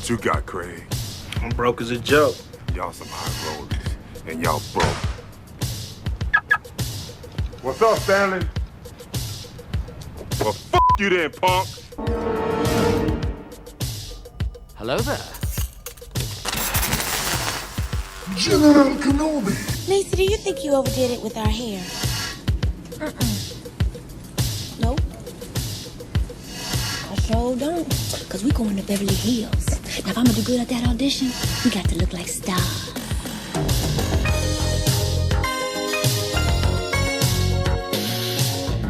What you got, Craig? I'm broke as a joke. Y'all some high rollers, and y'all broke. What's up, Stanley? Well, f*** you then, punk. Hello there. General Kenobi. Lisa, do you think you overdid it with our hair? Nope. I sure don't. Because we going to Beverly Hills. Now, if I'm going to do good at that audition, we got to look like stars.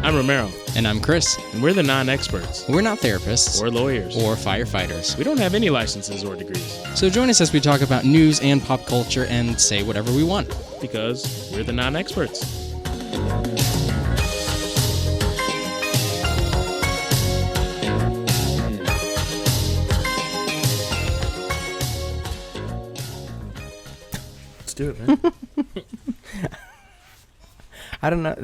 I'm Romero. And I'm Chris. And we're the non-experts. We're not therapists. Or lawyers. Or firefighters. We don't have any licenses or degrees. So join us as we talk about news and pop culture and say whatever we want. Because we're the non-experts. Let's do it, man. I don't know.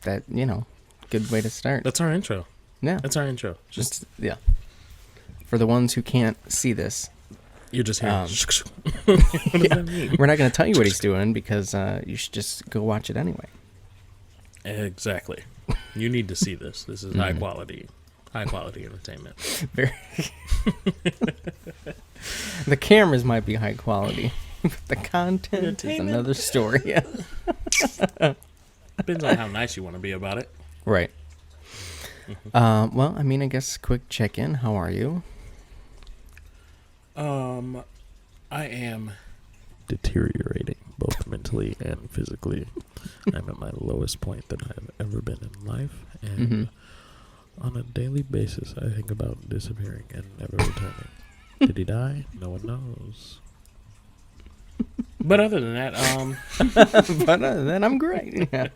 That, good way to start. That's our intro. Yeah. That's our intro. Yeah. For the ones who can't see this. You're just hearing. What does that mean? We're not going to tell you what he's doing because you should just go watch it anyway. Exactly. You need to see this. This is high quality entertainment. The cameras might be high quality, but the content is another story. Depends on how nice you want to be about it. Right. Well, I guess quick check-in. How are you? I am deteriorating both mentally and physically. I'm at my lowest point that I've ever been in life, and on a daily basis, I think about disappearing and never returning. Did he die? No one knows. But other than that, I'm great. Yeah.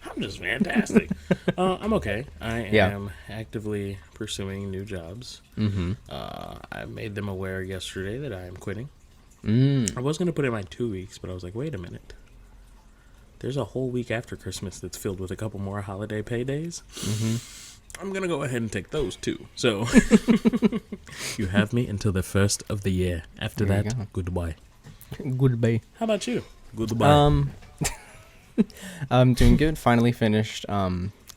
I'm just fantastic. I'm okay. I am actively pursuing new jobs. I made them aware yesterday that I am quitting. I was going to put in my 2 weeks, but I was like, wait a minute. There's a whole week after Christmas that's filled with a couple more holiday paydays. I'm going to go ahead and take those too. So you have me until the first of the year. After that, goodbye. Goodbye. How about you? Goodbye. I'm doing good. Finally finished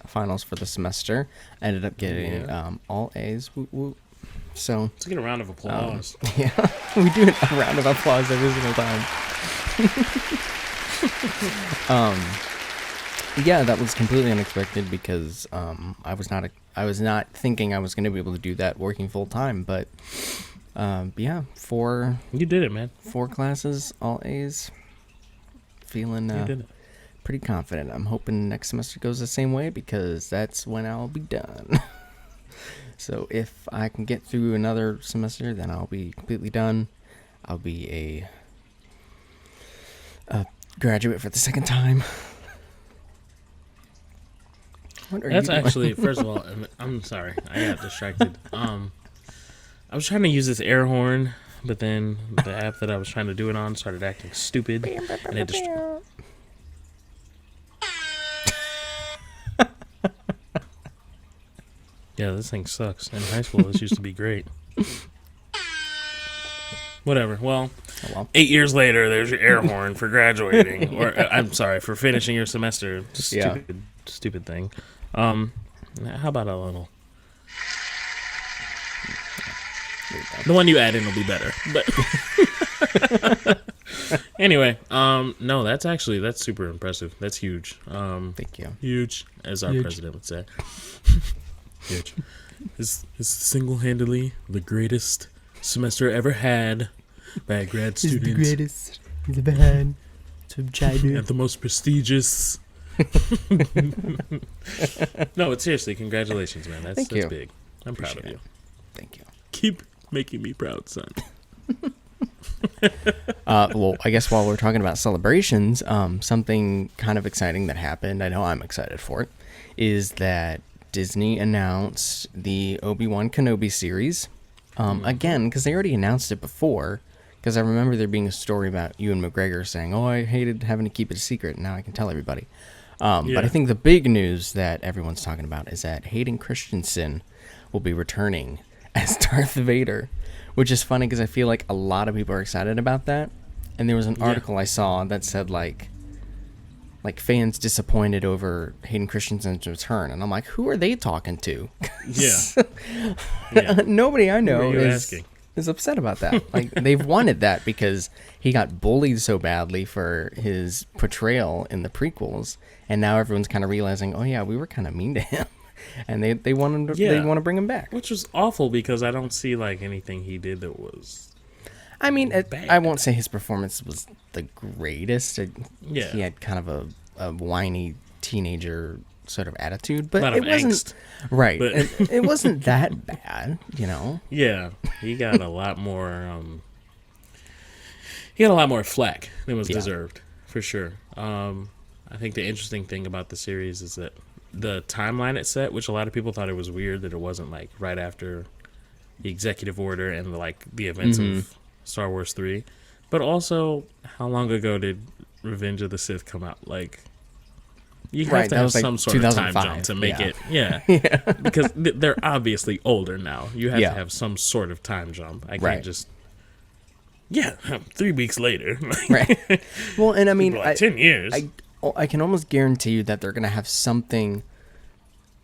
finals for the semester. I ended up getting all A's. Woo woo. So let's get a round of applause. Yeah, we do a round of applause every single time. Yeah, that was completely unexpected because I was not thinking I was going to be able to do that working full time, but yeah, you did it, man. 4 classes, all A's. Feeling pretty confident. I'm hoping next semester goes the same way because that's when I'll be done. So if I can get through another semester, then I'll be completely done. I'll be a graduate for the second time. That's actually, first of all, I'm sorry. I got distracted. I was trying to use this air horn, but then the app that I was trying to do it on started acting stupid, and it just... Yeah, this thing sucks. In high school, this used to be great. Whatever. Well, 8 years later, there's your air horn for graduating. Or, I'm sorry, for finishing your semester. Stupid thing. How about a little... The one you add in will be better. But anyway, no, that's super impressive. That's huge. Thank you. Huge, as our president would say. Huge. Is single-handedly the greatest semester ever had by a grad student. It's the greatest ever had. And the most prestigious. No, but seriously, congratulations, man. That's big. I'm proud of you. Thank you. Keep making me proud, son. Well, I guess while we're talking about celebrations, something kind of exciting that happened, I know I'm excited for it, is that Disney announced the Obi-Wan Kenobi series. Again, because they already announced it before, because I remember there being a story about Ewan McGregor saying, I hated having to keep it a secret, and now I can tell everybody. But I think the big news that everyone's talking about is that Hayden Christensen will be returning as Darth Vader, which is funny because I feel like a lot of people are excited about that. And there was an article I saw that said like fans disappointed over Hayden Christensen's return, and I'm like, who are they talking to? Nobody I know is upset about that. Like, they've wanted that because he got bullied so badly for his portrayal in the prequels, and now everyone's kind of realizing, oh yeah, we were kind of mean to him, and they want him to, they want to bring him back, which was awful because I don't see like anything he did that was. I mean, I won't say his performance was the greatest. He had kind of a whiny teenager sort of attitude, but it wasn't angst. Right. But it wasn't that bad, you know. Yeah, he got a lot more. He got a lot more flack than was deserved, for sure. I think the interesting thing about the series is that the timeline it set, which a lot of people thought it was weird that it wasn't like right after the executive order and like the events of Star Wars 3, but also how long ago did Revenge of the Sith come out? Like, you have to have some sort of time jump to make it. Yeah. Because they're obviously older now. You have to have some sort of time jump. I can't just 3 weeks later. Right. Well, and I mean, like 10 years. I can almost guarantee you that they're going to have something.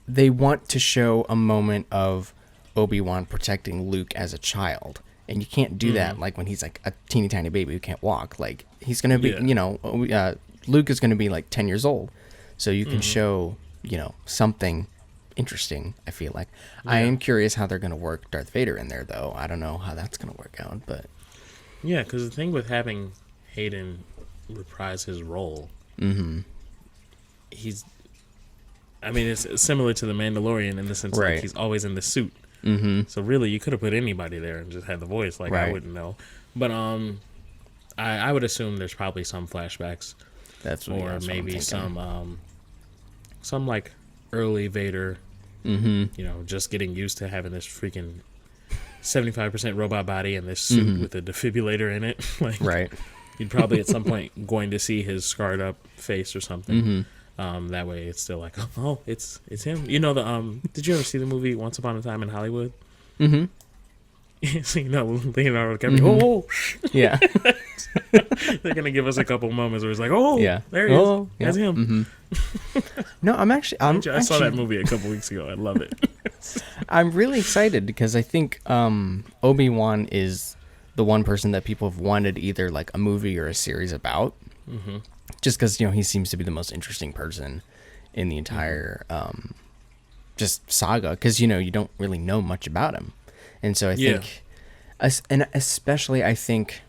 They want to show a moment of Obi-Wan protecting Luke as a child. And you can't do that like when he's like a teeny tiny baby who can't walk. Like, he's going to be, Luke is going to be like 10 years old. So you can show, something interesting, I feel like. Yeah. I am curious how they're going to work Darth Vader in there, though. I don't know how that's going to work out, but... Yeah, because the thing with having Hayden reprise his role, it's similar to The Mandalorian in the sense like he's always in the suit. So really, you could have put anybody there and just had the voice. Like, I wouldn't know. But I would assume there's probably some flashbacks. That's what, or maybe some like early Vader. Just getting used to having this freaking 75% robot body and this suit with a defibrillator in it. Like, you'd probably at some point going to see his scarred up face or something. That way it's still like, oh, it's him. Did you ever see the movie Once Upon a Time in Hollywood? So, Leonardo DiCaprio, oh! Yeah. They're going to give us a couple moments where it's like, oh, there he is. That's him. No, I saw that movie a couple weeks ago. I love it. I'm really excited because I think Obi-Wan is the one person that people have wanted either like a movie or a series about. Just because, he seems to be the most interesting person in the entire just saga. Because, you don't really know much about him. And so I think, and especially I think,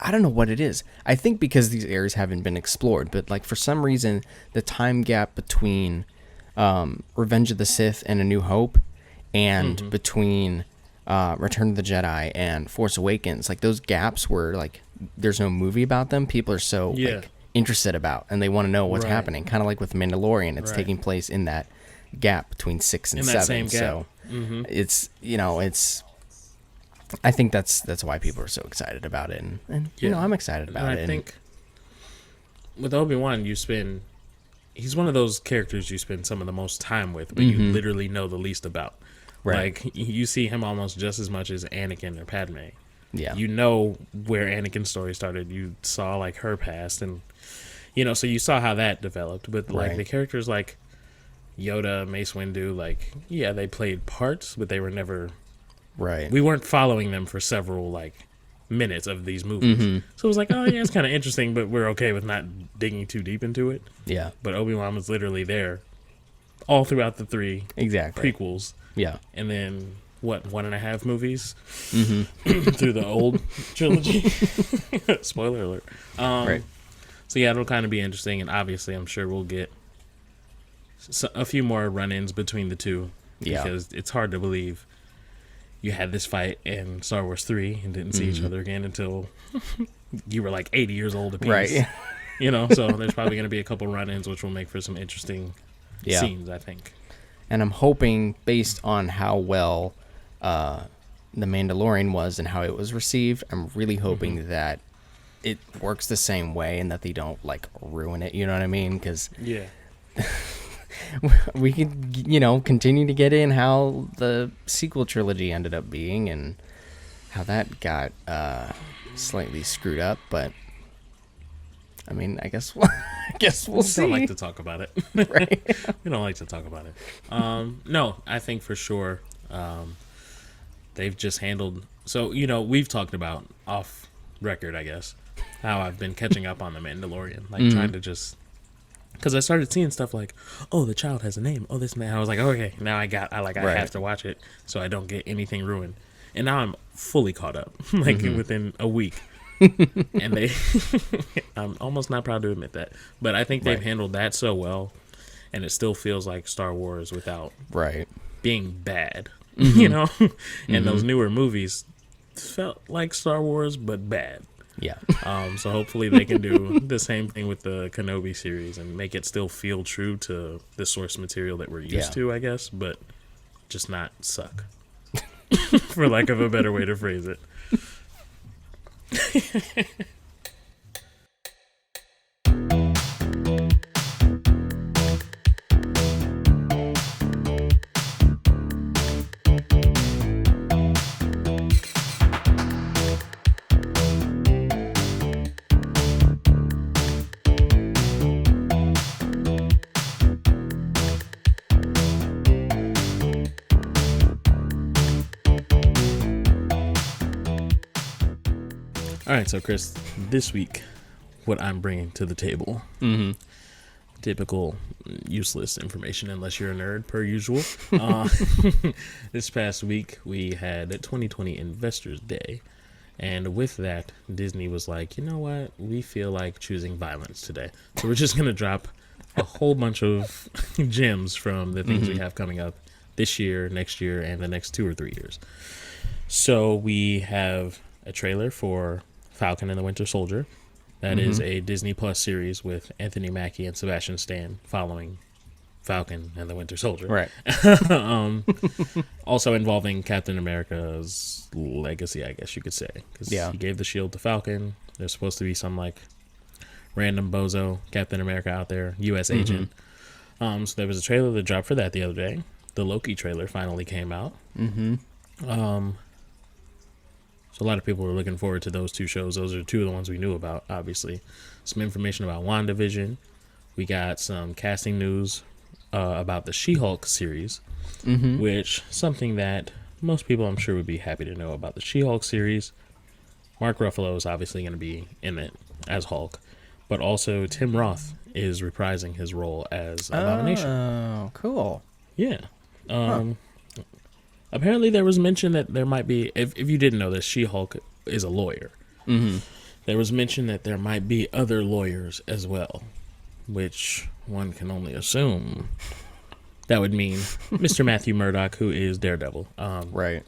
I don't know what it is. I think because these areas haven't been explored. But like for some reason, the time gap between Revenge of the Sith and A New Hope and between Return of the Jedi and Force Awakens, like those gaps where like there's no movie about them. People are so like interested about, and they want to know what's happening. Kind of like with Mandalorian, it's taking place in that gap between 6 and 7. Same gap. So it's it's. I think that's why people are so excited about it, and I'm excited about it. I think with Obi-Wan, he's one of those characters you spend some of the most time with, but you literally know the least about. Right. Like, you see him almost just as much as Anakin or Padme. Yeah. You know where Anakin's story started. You saw, like, her past, and, so you saw how that developed. But, like, the characters like Yoda, Mace Windu, like, they played parts, but they were never... Right. We weren't following them for several, like, minutes of these movies. So it was like, oh, yeah, it's kind of interesting, but we're okay with not digging too deep into it. Yeah. But Obi-Wan was literally there all throughout the 3 prequels. Yeah. And then, 1.5 movies through the old trilogy? Spoiler alert. So, yeah, it'll kind of be interesting, and obviously I'm sure we'll get a few more run-ins between the two. Because it's hard to believe you had this fight in Star Wars 3 and didn't see each other again until you were like 80 years old apiece. Right. So there's probably going to be a couple run-ins, which will make for some interesting scenes, I think. And I'm hoping, based on how well The Mandalorian was and how it was received, I'm really hoping that it works the same way and that they don't, like, ruin it. You know what I mean? Because we could, continue to get in how the sequel trilogy ended up being and how that got slightly screwed up. But I mean, I guess we'll see. We don't like to talk about it. Right. We don't like to talk about it. No, I think for sure they've just handled. So, we've talked about off record, I guess, how I've been catching up on The Mandalorian. Like, trying to just. Because I started seeing stuff like, oh, the child has a name. Oh, this man. I was like, okay, now I have to watch it so I don't get anything ruined. And now I'm fully caught up, within a week. And I'm almost not proud to admit that. But I think they've handled that so well. And it still feels like Star Wars without being bad, And those newer movies felt like Star Wars, but bad. Yeah. So hopefully they can do the same thing with the Kenobi series and make it still feel true to the source material that we're used to, I guess, but just not suck, for lack of a better way to phrase it. All right, so Chris, this week, what I'm bringing to the table, typical useless information unless you're a nerd, per usual. This past week, we had 2020 Investors Day, and with that, Disney was like, you know what, we feel like choosing violence today. So we're just going to drop a whole bunch of gems from the things we have coming up this year, next year, and the next 2 or 3 years. So we have a trailer for Falcon and the Winter Soldier. That is a Disney Plus series with Anthony Mackie and Sebastian Stan following Falcon and the Winter Soldier. Right. Also involving Captain America's legacy, I guess you could say. Because he gave the shield to Falcon. There's supposed to be some random bozo Captain America out there, U.S. agent. So there was a trailer that dropped for that the other day. The Loki trailer finally came out. So a lot of people were looking forward to those 2 shows. Those are 2 of the ones we knew about, obviously. Some information about WandaVision. We got some casting news about the She-Hulk series, which something that most people, I'm sure, would be happy to know about the She-Hulk series. Mark Ruffalo is obviously going to be in it as Hulk, but also Tim Roth is reprising his role as Abomination. Oh, cool. Yeah. Apparently there was mention that there might be, if you didn't know this, She-Hulk is a lawyer. There was mention that there might be other lawyers as well, which one can only assume that would mean Mr. Matthew Murdock, who is Daredevil. Right.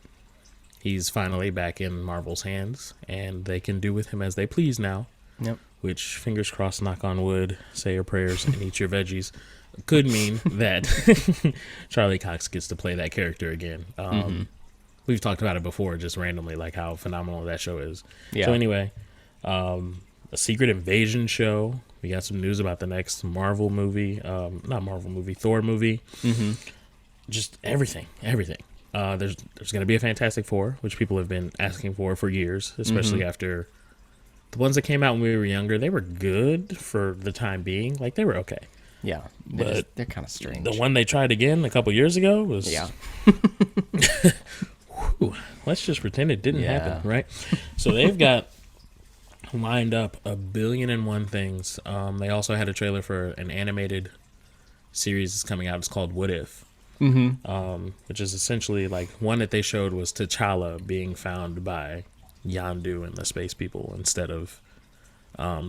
He's finally back in Marvel's hands, and they can do with him as they please now. Yep. Which, fingers crossed, knock on wood, say your prayers, and eat your veggies, could mean that Charlie Cox gets to play that character again. We've talked about it before, just randomly, like how phenomenal that show is. Yeah. So anyway, a Secret Invasion show. We got some news about the next Marvel movie, Thor movie. Just everything. There's going to be a Fantastic Four, which people have been asking for years, especially after the ones that came out when we were younger. They were good for the time being. Like, they were okay. Yeah, but they're kind of strange. The one they tried again a couple years ago was... Yeah. Whew, let's just pretend it didn't happen, right? So they've got lined up 1,000,000,001 things. They also had a trailer for an animated series that's coming out. It's called What If? Which is essentially like one that they showed was T'Challa being found by Yondu and the space people instead of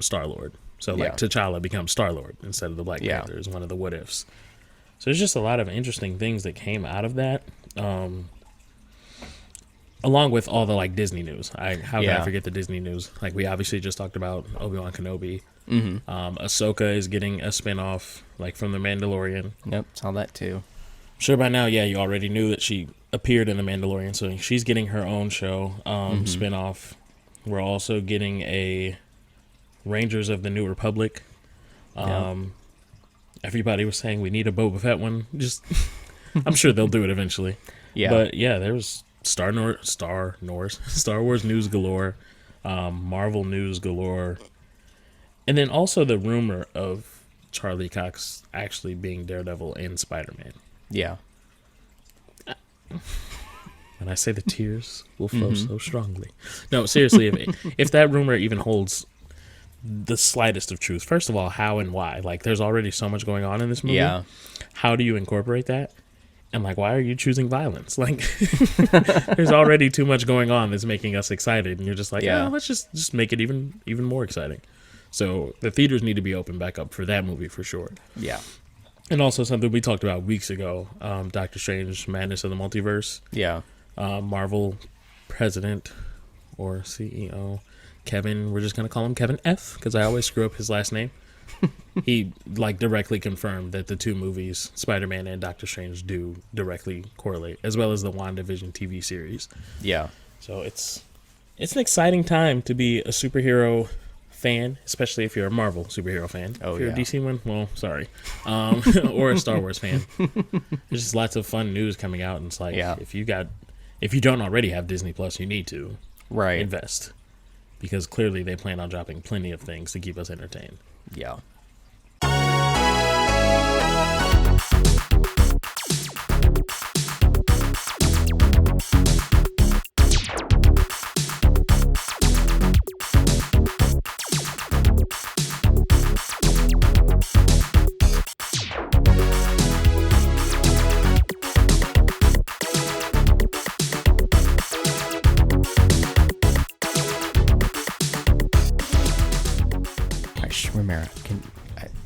Star-Lord. So like T'Challa becomes Star-Lord instead of the Black Panther is one of the what ifs. So there's just a lot of interesting things that came out of that. Along with all the like Disney news. How can I forget the Disney news? Like we obviously just talked about Obi-Wan Kenobi. Ahsoka is getting a spinoff like from The Mandalorian. Yep, saw that too. Sure by now, you already knew that she appeared in The Mandalorian, so she's getting her own show spinoff. We're also getting a Rangers of the New Republic everybody was saying we need a Boba Fett one. Just, I'm sure they'll do it eventually. Yeah. But yeah, there was Star Wars news galore, Marvel news galore, and then also the rumor of Charlie Cox actually being Daredevil and Spider-Man. Yeah. And I say the tears will flow so strongly. No, seriously, if that rumor even holds the slightest of truth, first of all, how and why? Like, there's already so much going on in this movie. Yeah. How do you incorporate that? And, like, why are you choosing violence? Like, there's already too much going on that's making us excited. And you're just like, yeah, let's just make it even more exciting. So the theaters need to be open back up for that movie for sure. Yeah. And also something we talked about weeks ago, Doctor Strange, Madness of the Multiverse. Yeah. Marvel president or CEO, Kevin, we're just going to call him Kevin F, because I always screw up his last name. He, like, directly confirmed that the two movies, Spider-Man and Doctor Strange, do directly correlate, as well as the WandaVision TV series. Yeah. So it's an exciting time to be a superhero fan, especially if you're a Marvel superhero fan. Oh, if you're a DC one, well, sorry. Or a Star Wars fan. There's just lots of fun news coming out, and it's like, if you don't already have Disney Plus, you need to invest, because clearly they plan on dropping plenty of things to keep us entertained. Yeah.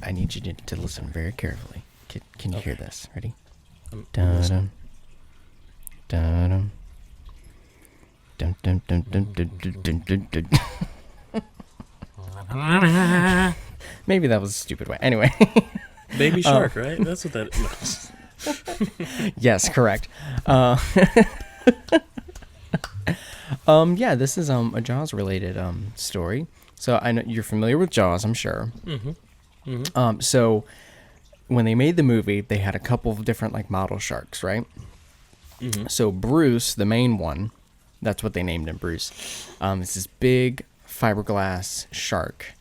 I need you to listen very carefully. Can you hear this? Ready? Dun dun dun dun dun dun dun dun dun dun. Maybe that was a stupid way. Anyway. Baby Shark, right? That's what that was. Yes, correct. Yeah, this is a Jaws related story. So I know you're familiar with Jaws, I'm sure. So when they made the movie, they had a couple of different like model sharks, right? So Bruce, the main one, that's what they named him, Bruce. It's this big fiberglass shark.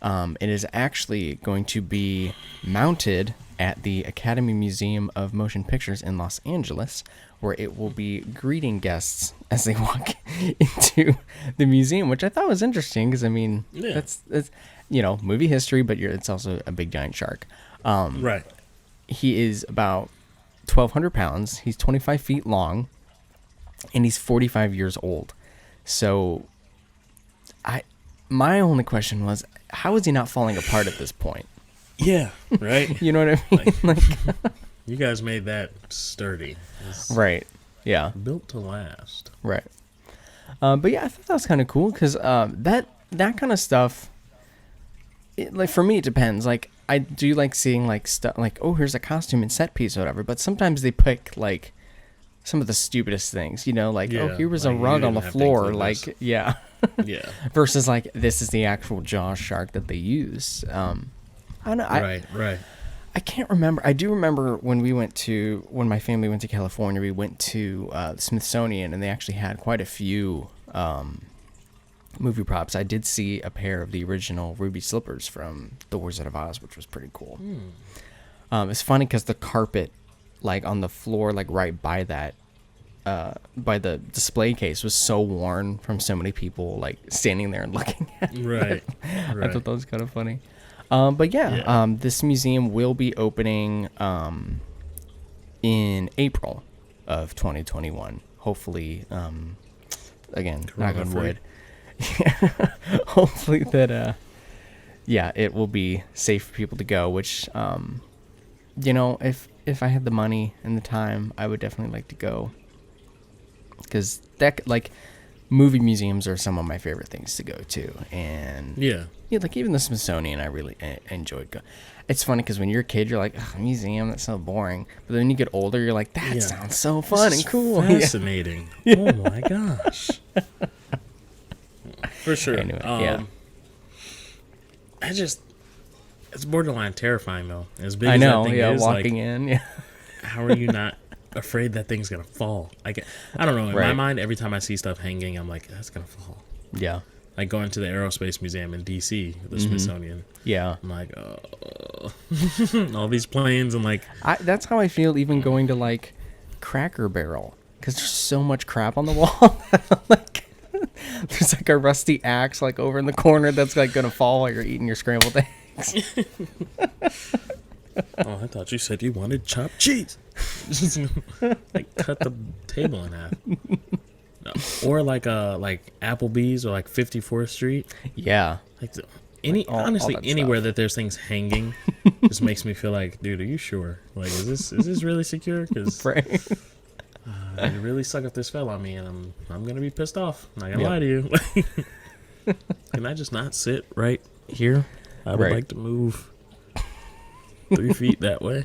It is actually going to be mounted at the Academy Museum of Motion Pictures in Los Angeles, where it will be greeting guests as they walk into the museum, which I thought was interesting because, I mean, that's movie history, but it's also a big giant shark. Right. He is about 1,200 pounds. He's 25 feet long, and he's 45 years old. So my only question was, how is he not falling apart at this point? Yeah, right. You know what I mean? Like you guys made that sturdy. It's right. Yeah. Built to last. Right. But yeah, I thought that was kind of cool because that kind of stuff, like for me, it depends. Like I do like seeing like stuff like, oh, here's a costume and set piece or whatever. But sometimes they pick like some of the stupidest things, like, oh, here was like, a rug on the floor. Like, yeah. Yeah. Versus like, this is the actual Jaws shark that they use. I don't know. Right. I can't remember. I do remember when my family went to California, we went to the Smithsonian, and they actually had quite a few movie props. I did see a pair of the original ruby slippers from The Wizard of Oz, which was pretty cool. It's funny because the carpet, like on the floor, like right by that, by the display case, was so worn from so many people like standing there and looking at it. Right. I thought that was kind of funny. But yeah, this museum will be opening in April of 2021. Hopefully, again, knock on wood. Hopefully that, it will be safe for people to go, which, if I had the money and the time, I would definitely like to go. Because movie museums are some of my favorite things to go to, and like even the Smithsonian, I really enjoyed going. It's funny because when you're a kid, you're like, a museum, that's so boring. But then when you get older, you're like, that sounds so fun and cool, fascinating. Oh my gosh, for sure. Anyway, It's borderline terrifying, though. As big I as know, that thing yeah, is, walking like, in, yeah. how are you not afraid that thing's going to fall? Like, I don't know. In my mind, every time I see stuff hanging, I'm like, that's going to fall. Yeah. Like going to the Aerospace Museum in D.C., the Smithsonian. Yeah. I'm like, all these planes and like... That's how I feel even going to like Cracker Barrel. Because there's so much crap on the wall. Like, there's like a rusty axe like over in the corner that's like going to fall while you're eating your scrambled eggs. Oh, I thought you said you wanted chopped cheese. Like cut the table in half. No. Or like Applebee's or like 54th Street. Yeah. Like honestly all that anywhere stuff. that there's things hanging just makes me feel like, dude, are you sure? Like, is this really secure? Because Right. it really suck if this fell on me, and I'm gonna be pissed off. I'm not gonna lie to you. Can I just not sit right here? I would like to move 3 feet that way.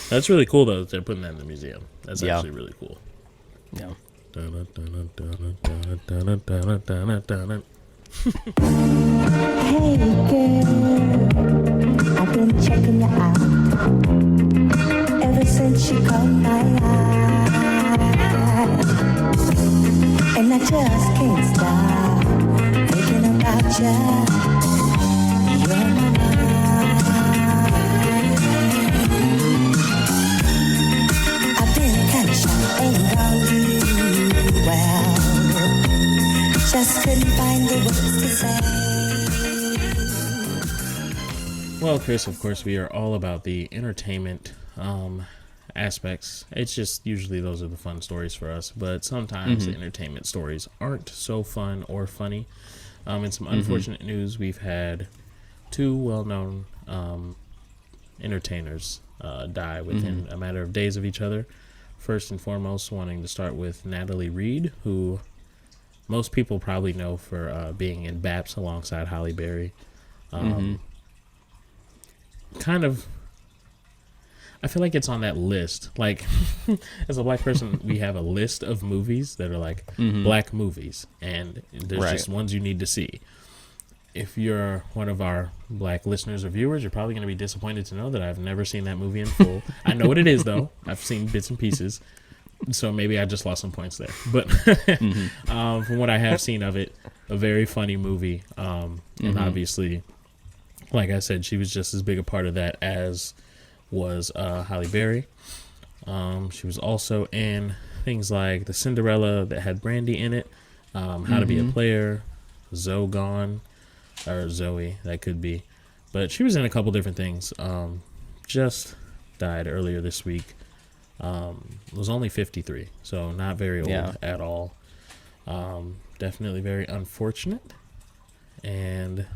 That's really cool though that they're putting that in the museum. That's actually really cool. Yeah. Hey girl, I've been checking you out ever since you caught my eye, and I just can't stop thinking about you. You're my life. I've been kind of shy around you, well, just couldn't find the words to say. Well, Chris, of course, we are all about the entertainment aspects. It's just usually those are the fun stories for us, but sometimes the entertainment stories aren't so fun or funny. In some unfortunate news, we've had 2 well-known entertainers die within a matter of days of each other. First and foremost, wanting to start with Natalie Reid, who most people probably know for being in Baps alongside Halle Berry. Kind of, I feel like it's on that list. Like, as a black person, we have a list of movies that are like black movies, and there's just ones you need to see. If you're one of our black listeners or viewers, you're probably going to be disappointed to know that I've never seen that movie in full. I know what it is, though. I've seen bits and pieces, so maybe I just lost some points there. But from what I have seen of it, a very funny movie, and obviously, like I said, she was just as big a part of that as was Halle Berry. She was also in things like The Cinderella that had Brandy in it, How to Be a Player, Zoe, that could be. But she was in a couple different things. Just died earlier this week. Was only 53, so not very old at all. Definitely very unfortunate. And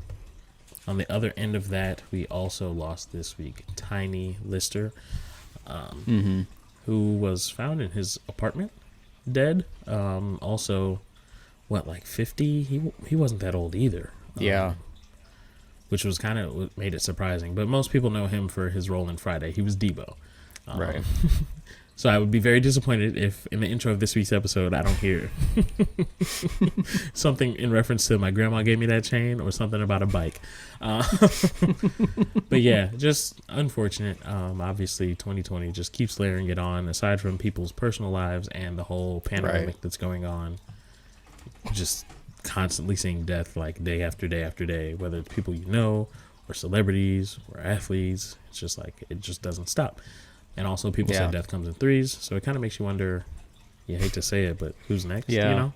on the other end of that, we also lost this week Tiny Lister, who was found in his apartment dead. Also, like 50? He wasn't that old either. Which was kind of what made it surprising. But most people know him for his role in Friday. He was Debo. Right. So I would be very disappointed if in the intro of this week's episode I don't hear something in reference to my grandma gave me that chain or something about a bike. But yeah, just unfortunate. Obviously 2020 just keeps layering it on, aside from people's personal lives and the whole pandemic that's going on. Just constantly seeing death like day after day after day, whether it's people you know or celebrities or athletes. It's just like it just doesn't stop. And also people say death comes in threes, so it kind of makes you wonder, you hate to say it, but who's next, you know?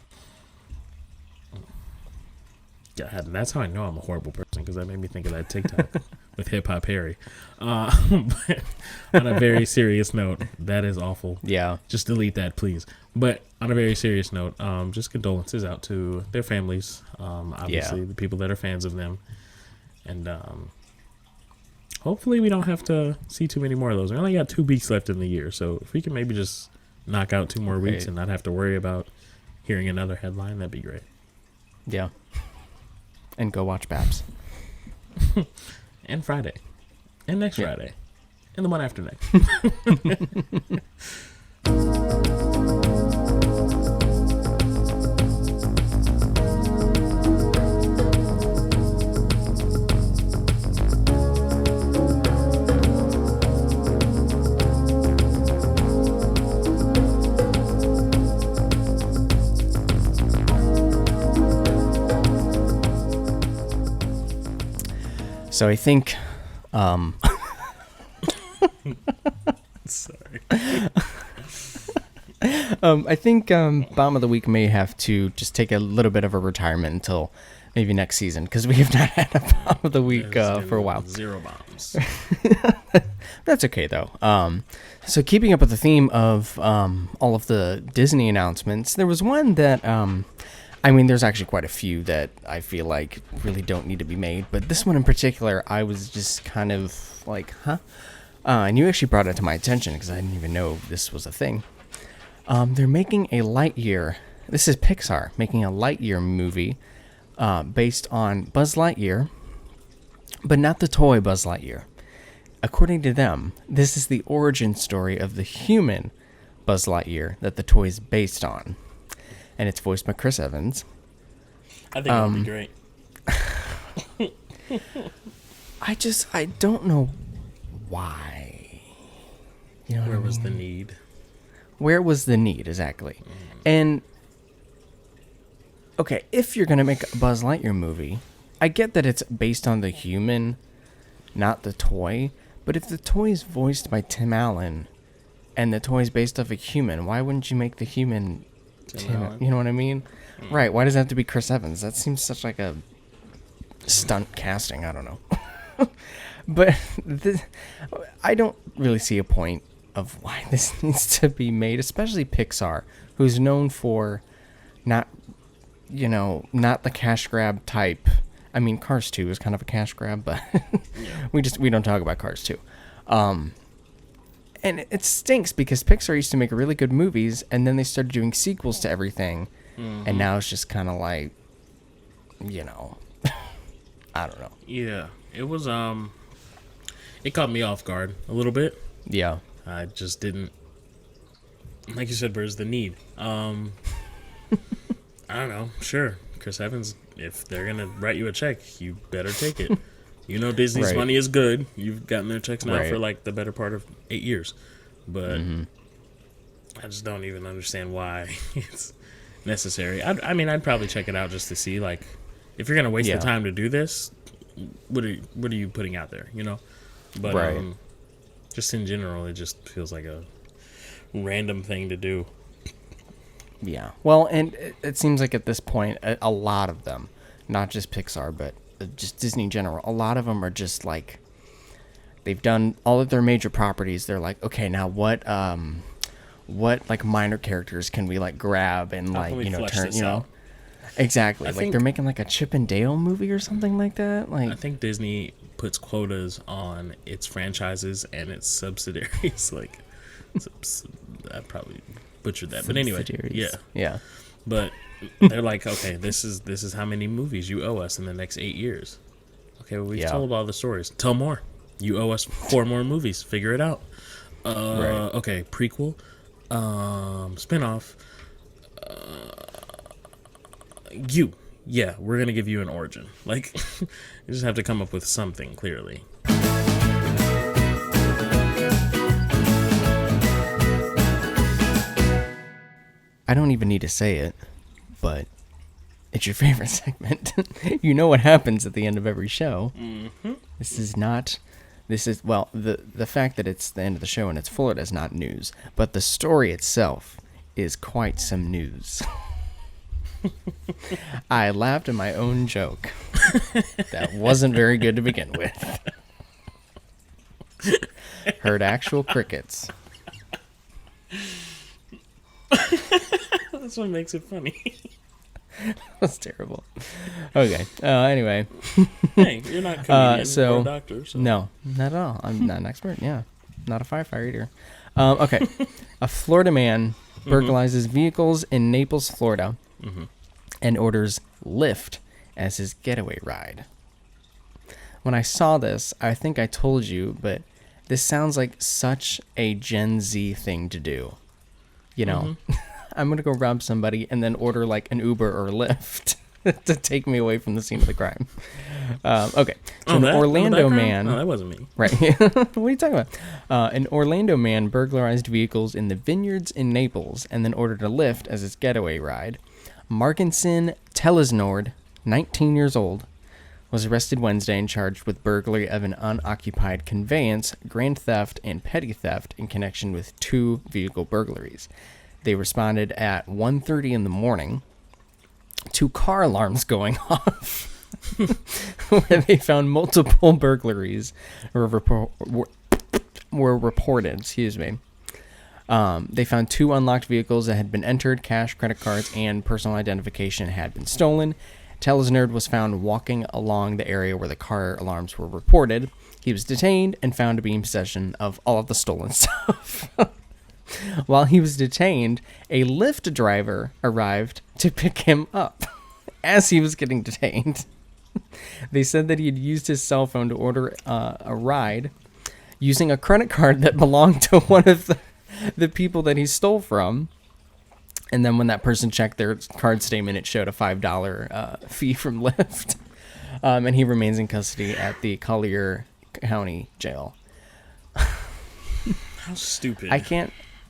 God, and that's how I know I'm a horrible person, because that made me think of that TikTok with Hip Hop Harry. But on a very serious note, that is awful. Yeah. Just delete that, please. But on a very serious note, just condolences out to their families, obviously the people that are fans of them. And hopefully we don't have to see too many more of those. We only got 2 weeks left in the year, so if we can maybe just knock out 2 more weeks and not have to worry about hearing another headline, that'd be great. Yeah. And go watch Babs. And Friday. And next Friday. And the one after next. So I think, Sorry. I think Bomb of the Week may have to just take a little bit of a retirement until maybe next season, because we have not had a Bomb of the Week for a while. 0 bombs. That's okay, though. So keeping up with the theme of all of the Disney announcements, there was one that, there's actually quite a few that I feel like really don't need to be made, but this one in particular, I was just kind of like, huh? And you actually brought it to my attention, because I didn't even know this was a thing. They're making a Lightyear. This is Pixar making a Lightyear movie based on Buzz Lightyear, but not the toy Buzz Lightyear. According to them, this is the origin story of the human Buzz Lightyear that the toy is based on, and it's voiced by Chris Evans. I think that would be great. I don't know why. You know Where was the need? Where was the need, exactly? And, okay, if you're going to make a Buzz Lightyear movie, I get that it's based on the human, not the toy, but if the toy is voiced by Tim Allen, and the toy is based off a human, why wouldn't you make the human Tim Allen? You know what I mean? Right, why does it have to be Chris Evans? That seems such like a stunt casting, I don't know. But I don't really see a point of why this needs to be made, especially Pixar, who's known for not the cash grab type. I mean, Cars 2 is kind of a cash grab, but we don't talk about Cars 2. And it stinks because Pixar used to make really good movies, and then they started doing sequels to everything, and now it's just kind of like, I don't know. Yeah, it was, it caught me off guard a little bit. Yeah. I just didn't, like you said, where's the need? I don't know. Sure, Chris Evans, if they're going to write you a check, you better take it. Disney's Right. money is good. You've gotten their checks now Right. for like the better part of 8 years. But I just don't even understand why it's necessary. I'd probably check it out just to see, like, if you're going to waste the time to do this, what are you putting out there, But Right. Just in general, it just feels like a random thing to do. Yeah. Well, and it seems like at this point, a lot of them, not just Pixar, but just Disney in general, a lot of them are just like, they've done all of their major properties. They're like, okay, now what like minor characters can we like grab and How like, can we flesh turn, this out? Exactly. I Like think they're making like a Chip and Dale movie or something like that. Like, I think Disney puts quotas on its franchises and its subsidiaries. Like, I probably butchered that, but anyway, yeah. But they're like, okay, this is how many movies you owe us in the next 8 years. Okay, well, we've told all the stories. Tell more. You owe us 4 more movies. Figure it out. Right. Okay, prequel, spinoff. We're gonna give you an origin. Like, you just have to come up with something clearly. I don't even need to say it, but it's your favorite segment. You know what happens at the end of every show. Mm-hmm. The fact that it's the end of the show and it's Florida is not news, but the story itself is quite some news. I laughed at my own joke. That wasn't very good to begin with. Heard actual crickets. That's what makes it funny. That's terrible. Okay. Anyway. Hey, you're not a comedian or a doctor. So. No, not at all. I'm not an expert. Yeah. Not a firefighter either. Okay. A Florida man burglarizes vehicles in Naples, Florida, and orders Lyft as his getaway ride. When I saw this, I think I told you, but this sounds like such a Gen Z thing to do. I'm going to go rob somebody and then order like an Uber or Lyft to take me away from the scene of the crime. Okay. So an Orlando man. No, that wasn't me. Right. What are you talking about? An Orlando man burglarized vehicles in the vineyards in Naples and then ordered a Lyft as his getaway ride. Markinson Telesnord, 19 years old, was arrested Wednesday and charged with burglary of an unoccupied conveyance, grand theft, and petty theft in connection with 2 vehicle burglaries. They responded at 1:30 in the morning to car alarms going off, where they found multiple burglaries were reported. Excuse me. They found 2 unlocked vehicles that had been entered, cash, credit cards, and personal identification had been stolen. Telesnerd was found walking along the area where the car alarms were reported. He was detained and found to be in possession of all of the stolen stuff. While he was detained, a Lyft driver arrived to pick him up as he was getting detained. They said that he had used his cell phone to order a ride using a credit card that belonged to one of the people that he stole from. And then when that person checked their card statement, it showed a $5 fee from Lyft. And he remains in custody at the Collier County Jail. How stupid.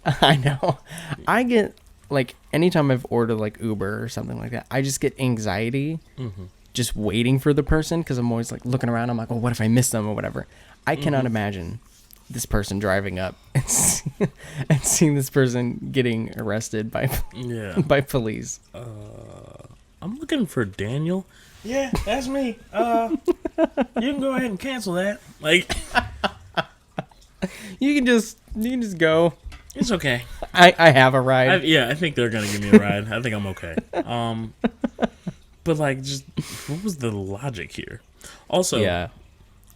I know. I get, like, anytime I've ordered, like, Uber or something like that, I just get anxiety just waiting for the person because I'm always, like, looking around. I'm like, oh, what if I miss them or whatever? I cannot imagine this person driving up and seeing this person getting arrested by police. I'm looking for Daniel. Yeah, that's me. You can go ahead and cancel that. Like, you can just go. It's okay. I have a ride. I think they're gonna give me a ride. I think I'm okay. But like, just what was the logic here? Also,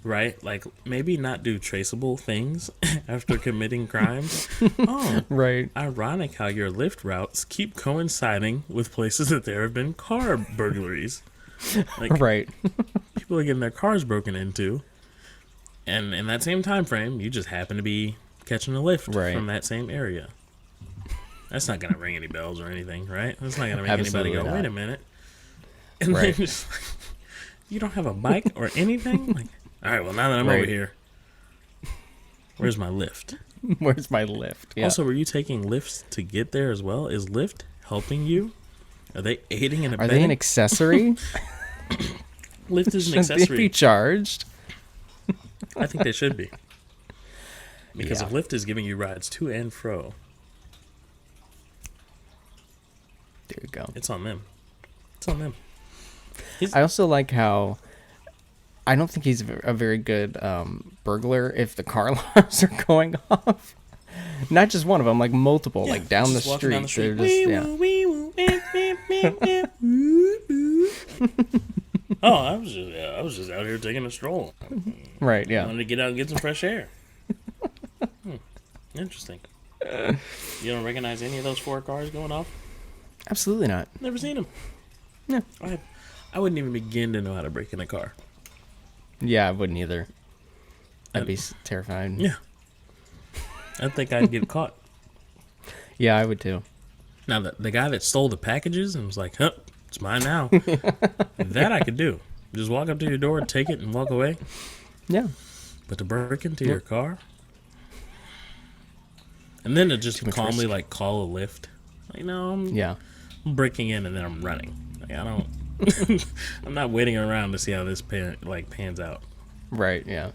right? Like, maybe not do traceable things after committing crimes. Oh, right. Ironic how your Lyft routes keep coinciding with places that there have been car burglaries. Like, right. People are getting their cars broken into, and in that same time frame, you just happen to be catching a Lyft from that same area. That's not gonna ring any bells or anything, right? That's not gonna make anybody go, wait a minute. And then just, you don't have a bike or anything? Like, all right, well, now that I'm over here, where's my Lyft? Where's my Lyft? Yeah. Also, were you taking Lyfts to get there as well? Is Lyft helping you? Are they aiding and abetting? Are they an accessory? Lyft is an accessory. Should they be charged? I think they should be. Because if Lyft is giving you rides to and fro, there you go. It's on them. It's on them. I also like how I don't think he's a very good burglar if the car alarms are going off. Not just one of them, like multiple, like down the street. Down the street. Oh, I was just out here taking a stroll. Right, yeah. I wanted to get out and get some fresh air. Interesting. You don't recognize any of those 4 cars going off? Absolutely not. Never seen them. Yeah. I wouldn't even begin to know how to break in a car. Yeah, I wouldn't either. I'd be terrified. Yeah. I think I'd get caught. Yeah, I would too. Now, the guy that stole the packages and was like, huh, it's mine now. That I could do. Just walk up to your door, take it, and walk away. Yeah. But to break into your car? And then to just calmly, like, call a Lyft. Like, no, I'm breaking in and then I'm running. Like, I don't... I'm not waiting around to see how this pans out. Right, yeah.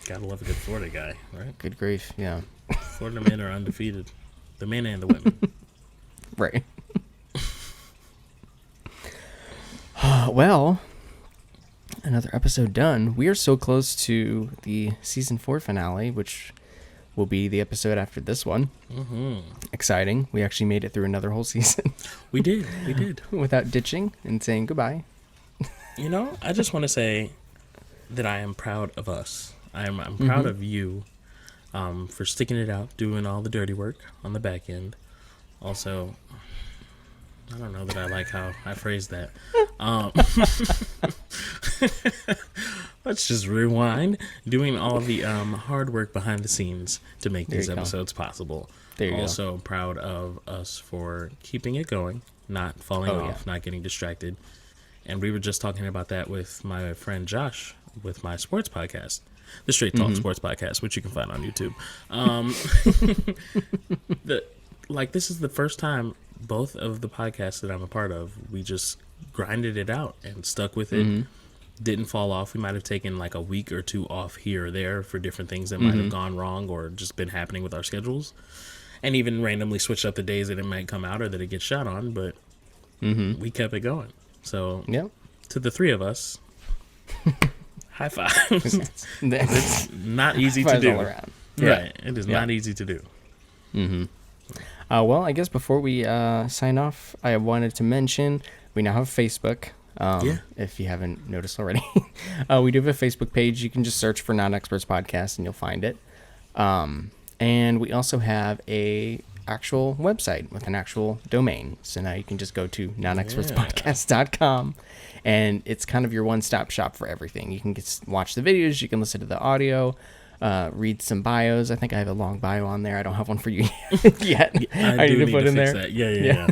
Gotta love a good Florida guy, right? Good grief, yeah. Florida men are undefeated. The men and the women. Right. Well, another episode done. We are so close to the season 4 finale, which will be the episode after this one. Mm-hmm. Exciting. We actually made it through another whole season. We did. Without ditching and saying goodbye. You know, I just want to say that I am proud of us. I'm proud of you for sticking it out, doing all the dirty work on the back end. Also, I don't know that I like how I phrased that. Let's just rewind. Doing all the hard work behind the scenes to make these episodes possible. There you also proud of us for keeping it going, not falling off, not getting distracted. And we were just talking about that with my friend Josh with my sports podcast, the Straight Talk Sports Podcast, which you can find on YouTube. This is the first time both of the podcasts that I'm a part of, we just grinded it out and stuck with it. Didn't fall off. We might have taken like a week or two off here or there for different things that might have gone wrong or just been happening with our schedules, and even randomly switched up the days that it might come out or that it gets shot on, but we kept it going. So to the three of us, high five. It's not easy to do. All around. Right. It is not easy to do. Well, I guess before we sign off, I wanted to mention we now have Facebook. If you haven't noticed already, we do have a Facebook page. You can just search for Non-Experts Podcast and you'll find it. And we also have a actual website with an actual domain. So now you can just go to nonexpertspodcast.com, and it's kind of your one-stop shop for everything. You can watch the videos, you can listen to the audio, read some bios. I think I have a long bio on there. I don't have one for you yet. I need to put in there. That. Yeah.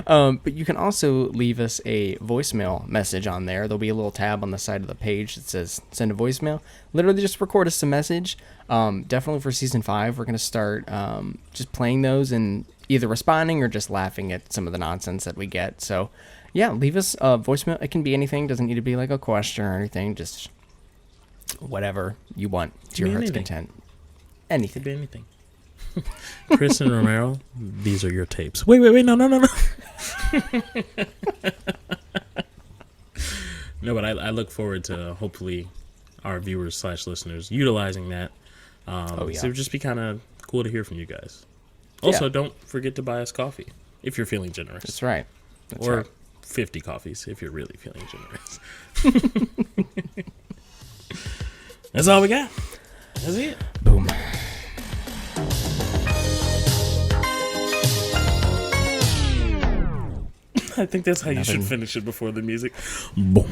But you can also leave us a voicemail message on there. There'll be a little tab on the side of the page that says send a voicemail. Literally just record us a message. Definitely for season 5, we're going to start just playing those and either responding or just laughing at some of the nonsense that we get. So yeah, leave us a voicemail. It can be anything. Doesn't need to be like a question or anything. Just whatever you want to your heart's content. Anything. Could be anything. Chris and Romero, these are your tapes. Wait, no. No, but I look forward to hopefully our viewers / listeners utilizing that. So it would just be kind of cool to hear from you guys. Also, don't forget to buy us coffee if you're feeling generous. That's right. Or 50 coffees if you're really feeling generous. That's all we got. That's it. Boom. I think that's how you should finish it before the music. Boom.